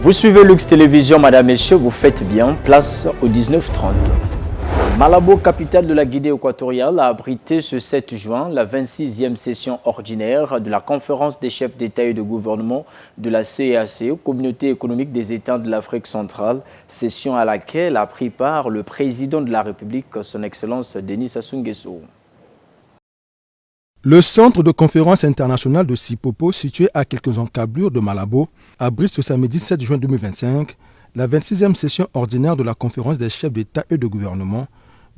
Vous suivez Lux Télévision, madame, messieurs, vous faites bien, place au 19h30. Malabo, capitale de la Guinée équatoriale, a abrité ce 7 juin la 26e session ordinaire de la conférence des chefs d'État et de gouvernement de la CEAC, Communauté économique des États de l'Afrique centrale, session à laquelle a pris part le président de la République, son Excellence Denis Sassou Nguesso. Le centre de conférence internationale de Sipopo, situé à quelques encablures de Malabo, abrite ce samedi 7 juin 2025 la 26e session ordinaire de la conférence des chefs d'État et de gouvernement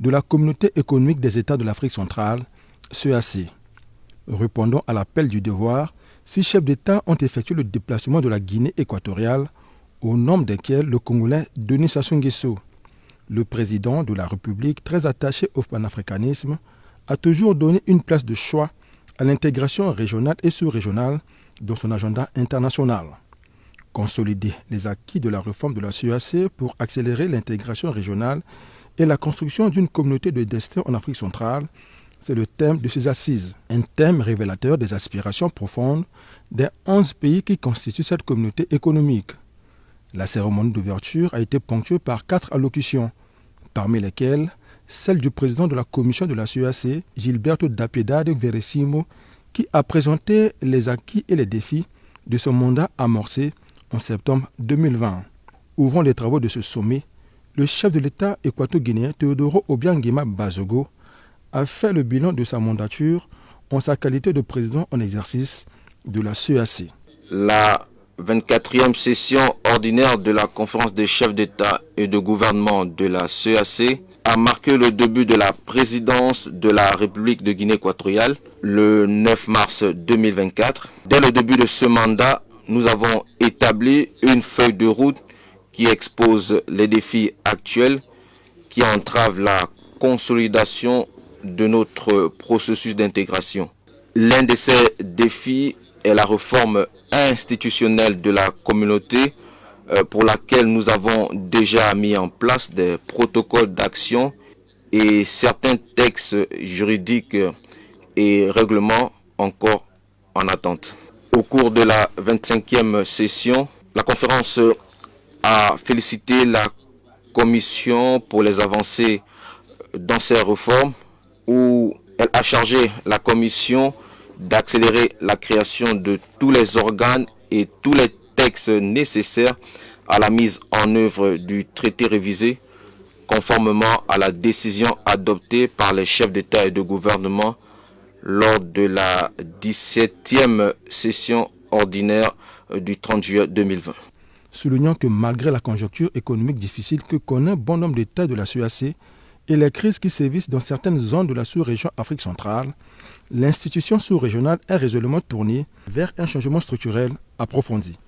de la Communauté économique des États de l'Afrique centrale, CEAC. Répondant à l'appel du devoir, 6 chefs d'État ont effectué le déplacement de la Guinée équatoriale, au nombre desquels le Congolais Denis Sassou Nguesso. Le président de la République, très attaché au panafricanisme, a toujours donné une place de choix à l'intégration régionale et sous-régionale dans son agenda international. Consolider les acquis de la réforme de la CEAC pour accélérer l'intégration régionale et la construction d'une communauté de destin en Afrique centrale, c'est le thème de ces assises. Un thème révélateur des aspirations profondes des 11 pays qui constituent cette communauté économique. La cérémonie d'ouverture a été ponctuée par 4 allocutions, parmi lesquelles celle du président de la commission de la CEAC, Gilberto da Piedade Verissimo, qui a présenté les acquis et les défis de son mandat amorcé en septembre 2020. Ouvrant les travaux de ce sommet, le chef de l'État équato-guinéen Teodoro Obiang Bazogo a fait le bilan de sa mandature en sa qualité de président en exercice de la CEAC. La 24e session ordinaire de la conférence des chefs d'État et de gouvernement de la CEAC a marqué le début de la présidence de la République de Guinée équatoriale le 9 mars 2024. Dès le début de ce mandat, nous avons établi une feuille de route qui expose les défis actuels qui entravent la consolidation de notre processus d'intégration. L'un de ces défis est la réforme institutionnelle de la communauté pour laquelle nous avons déjà mis en place des protocoles d'action et certains textes juridiques et règlements encore en attente. Au cours de la 25e session, la conférence a félicité la Commission pour les avancées dans ces réformes, où elle a chargé la Commission d'accélérer la création de tous les organes et tous les textes nécessaires à la mise en œuvre du traité révisé, conformément à la décision adoptée par les chefs d'État et de gouvernement lors de la 17e session ordinaire du 30 juillet 2020. Soulignant que malgré la conjoncture économique difficile que connaît bon nombre d'États de la CEAC et les crises qui sévissent dans certaines zones de la sous-région Afrique centrale, l'institution sous-régionale est résolument tournée vers un changement structurel approfondi.